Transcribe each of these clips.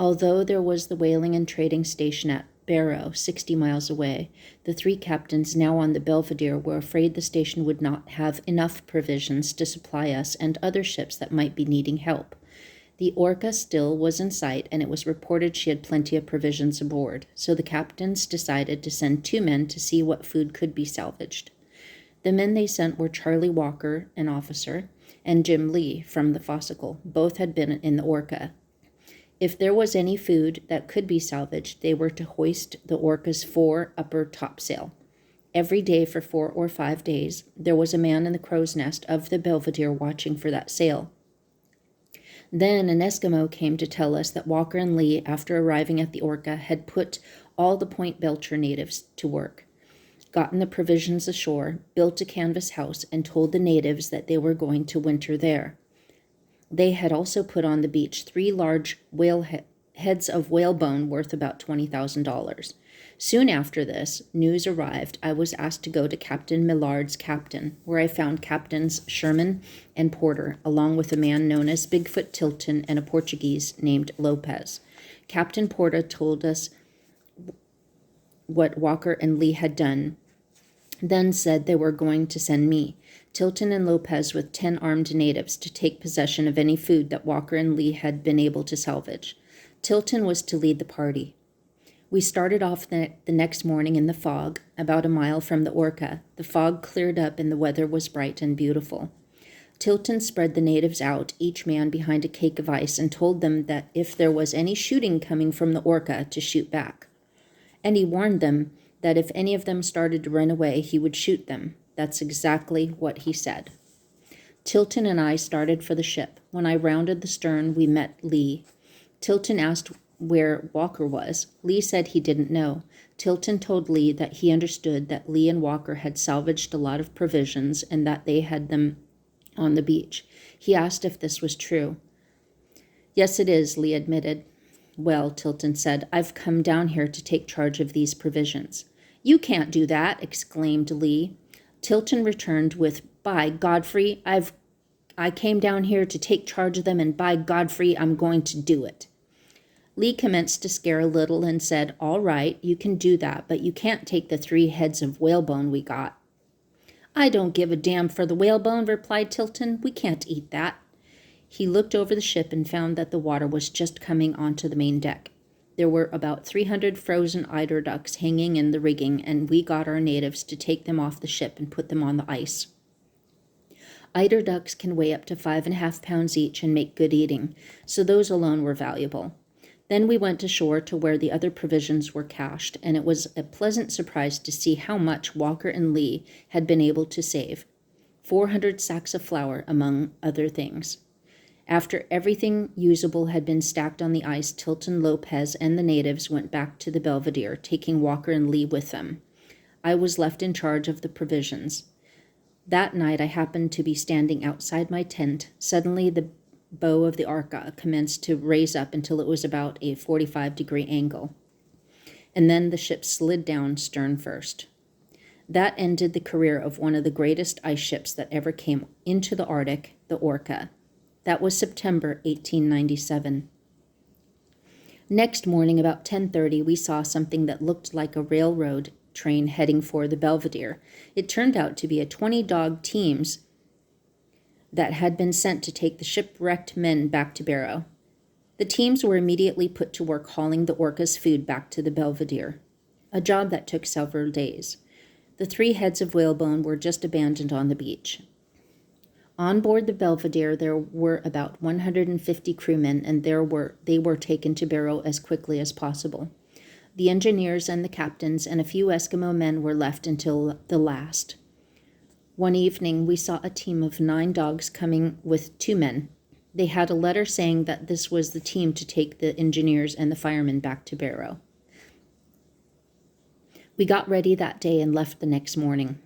Although there was the whaling and trading station at Barrow, 60 miles away, the three captains now on the Belvedere were afraid the station would not have enough provisions to supply us and other ships that might be needing help. The Orca still was in sight, and it was reported she had plenty of provisions aboard, so the captains decided to send 2 men to see what food could be salvaged. The men they sent were Charlie Walker, an officer, and Jim Lee from the Fossicle. Both had been in the Orca. If there was any food that could be salvaged, they were to hoist the Orca's fore upper topsail. Every day for 4 or 5 days, there was a man in the crow's nest of the Belvedere watching for that sail. Then an Eskimo came to tell us that Walker and Lee, after arriving at the Orca, had put all the Point Belcher natives to work, gotten the provisions ashore, built a canvas house, and told the natives that they were going to winter there. They had also put on the beach 3 large heads of whalebone worth about $20,000. Soon after this news arrived, I was asked to go to Captain Millard's cabin, where I found Captains Sherman and Porter, along with a man known as Bigfoot Tilton and a Portuguese named Lopez. Captain Porter told us what Walker and Lee had done, then said they were going to send me, Tilton and Lopez, with 10 armed natives to take possession of any food that Walker and Lee had been able to salvage. Tilton was to lead the party. We started off the next morning in the fog, about a mile from the Orca. The fog cleared up and the weather was bright and beautiful. Tilton spread the natives out, each man behind a cake of ice, and told them that if there was any shooting coming from the Orca, to shoot back. And he warned them that if any of them started to run away, he would shoot them. That's exactly what he said. Tilton and I started for the ship. When I rounded the stern, we met Lee. Tilton asked where Walker was. Lee said he didn't know. Tilton told Lee that he understood that Lee and Walker had salvaged a lot of provisions and that they had them on the beach. He asked if this was true. Yes, it is, Lee admitted. Well, Tilton said, I've come down here to take charge of these provisions. You can't do that, exclaimed Lee. Tilton returned with, by Godfrey, I came down here to take charge of them, and by Godfrey, I'm going to do it. Lee commenced to scare a little and said, all right, you can do that, but you can't take the 3 heads of whalebone we got. I don't give a damn for the whalebone, replied Tilton. We can't eat that. He looked over the ship and found that the water was just coming onto the main deck. There were about 300 frozen eider ducks hanging in the rigging, and we got our natives to take them off the ship and put them on the ice. Eider ducks can weigh up to 5.5 pounds each and make good eating, so those alone were valuable. Then we went ashore to where the other provisions were cached, and it was a pleasant surprise to see how much Walker and Lee had been able to save. 400 sacks of flour, among other things. After everything usable had been stacked on the ice, Tilton, Lopez, and the natives went back to the Belvedere, taking Walker and Lee with them. I was left in charge of the provisions. That night I happened to be standing outside my tent. Suddenly the bow of the Orca commenced to raise up until it was about a 45-degree angle, and then the ship slid down stern first. That ended the career of one of the greatest ice ships that ever came into the Arctic, the Orca. That was September 1897. Next morning, about 10:30, we saw something that looked like a railroad train heading for the Belvedere. It turned out to be a 20-dog teams that had been sent to take the shipwrecked men back to Barrow. The teams were immediately put to work hauling the Orca's food back to the Belvedere, a job that took several days. The 3 heads of whalebone were just abandoned on the beach. On board the Belvedere, there were about 150 crewmen, and they were taken to Barrow as quickly as possible. The engineers and the captains and a few Eskimo men were left until the last. One evening, we saw a team of 9 dogs coming with 2 men. They had a letter saying that this was the team to take the engineers and the firemen back to Barrow. We got ready that day and left the next morning.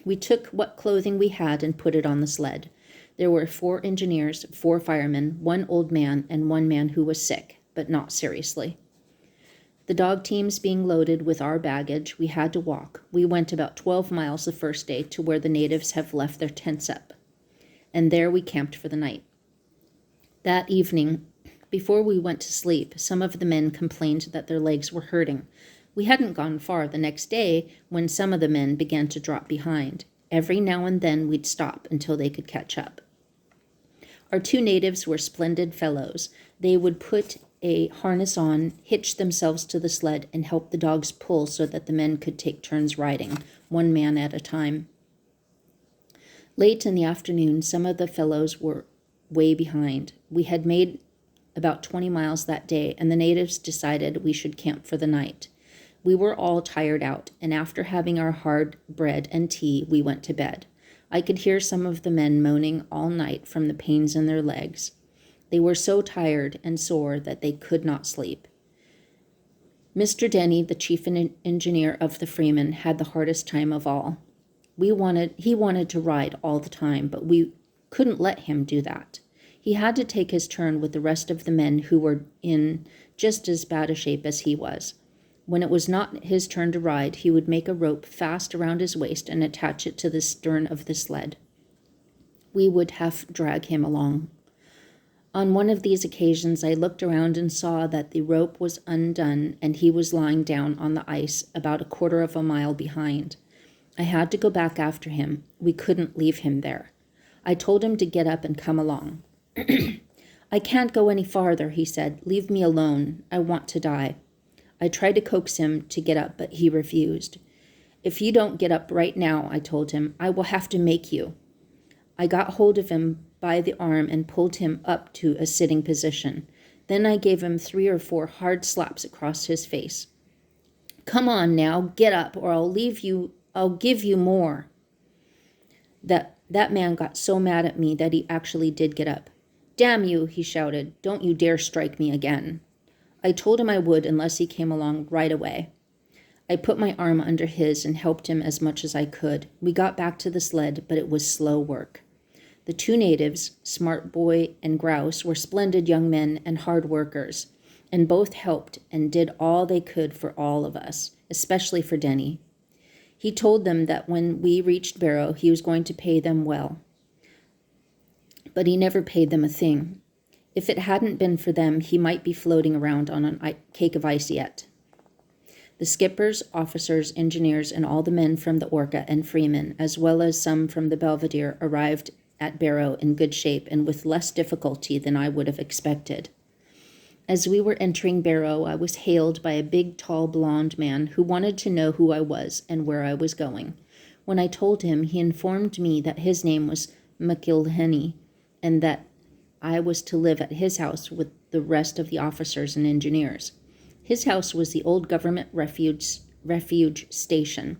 We took what clothing we had and put it on the sled. There were 4 engineers, 4 firemen, 1 old man, and 1 man who was sick, but not seriously. The dog teams being loaded with our baggage, we had to walk. We went about 12 miles the first day to where the natives have left their tents up, and there we camped for the night. That evening, Before we went to sleep, some of the men complained that their legs were hurting. We hadn't gone far the next day when some of the men began to drop behind. Every now and then we'd stop until they could catch up. Our 2 natives were splendid fellows. They would put a harness on, hitch themselves to the sled, and help the dogs pull so that the men could take turns riding, one man at a time. Late in the afternoon, some of the fellows were way behind. We had made about 20 miles that day, and the natives decided we should camp for the night. We were all tired out, and after having our hard bread and tea, we went to bed. I could hear some of the men moaning all night from the pains in their legs. They were so tired and sore that they could not sleep. Mr. Denny, the chief engineer of the Freeman, had the hardest time of all. He wanted to ride all the time, but we couldn't let him do that. He had to take his turn with the rest of the men who were in just as bad a shape as he was. When it was not his turn to ride, he would make a rope fast around his waist and attach it to the stern of the sled. We would half drag him along. On one of these occasions, I looked around and saw that the rope was undone and he was lying down on the ice about a quarter of a mile behind. I had to go back after him. We couldn't leave him there. I told him to get up and come along. I can't go any farther, he said. Leave me alone. I want to die. I tried to coax him to get up, but he refused. If you don't get up right now, I told him, I will have to make you. I got hold of him by the arm and pulled him up to a sitting position. Then I gave him 3 or 4 hard slaps across his face. Come on now, get up, or I'll give you more. That man got so mad at me that he actually did get up. Damn you, he shouted, don't you dare strike me again. I told him I would unless he came along right away. I put my arm under his and helped him as much as I could. We got back to the sled, but it was slow work. The 2 natives, Smart Boy and Grouse, were splendid young men and hard workers, and both helped and did all they could for all of us, especially for Denny. He told them that when we reached Barrow, he was going to pay them well. But he never paid them a thing. If it hadn't been for them, he might be floating around on a cake of ice yet. The skippers, officers, engineers, and all the men from the Orca and Freeman, as well as some from the Belvedere, arrived at Barrow in good shape and with less difficulty than I would have expected. As we were entering Barrow, I was hailed by a big, tall, blond man who wanted to know who I was and where I was going. When I told him, he informed me that his name was McIlhenny and that I was to live at his house with the rest of the officers and engineers. His house was the old government refuge station.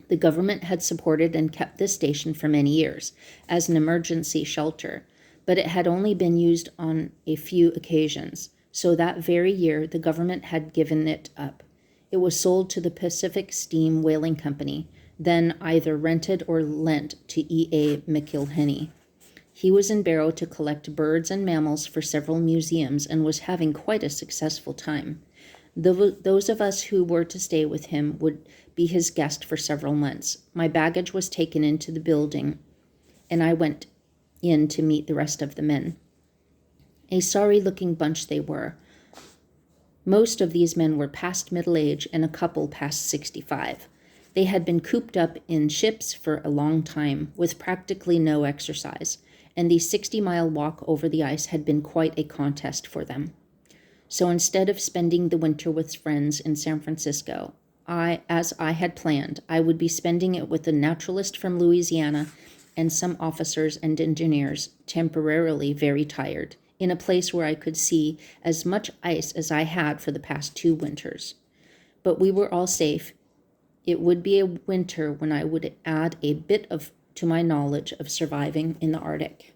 The government had supported and kept this station for many years as an emergency shelter, but it had only been used on a few occasions. So that very year, the government had given it up. It was sold to the Pacific Steam Whaling Company, then either rented or lent to E.A. McIlhenny. He was in Barrow to collect birds and mammals for several museums and was having quite a successful time. Those of us who were to stay with him would be his guest for several months. My baggage was taken into the building, and I went in to meet the rest of the men. A sorry-looking bunch they were. Most of these men were past middle age and a couple past 65. They had been cooped up in ships for a long time, with practically no exercise, and the 60-mile walk over the ice had been quite a contest for them. So instead of spending the winter with friends in San Francisco, as I had planned, I would be spending it with a naturalist from Louisiana and some officers and engineers, temporarily very tired, in a place where I could see as much ice as I had for the past 2 winters. But we were all safe. It would be a winter when I would add a bit to my knowledge of surviving in the Arctic.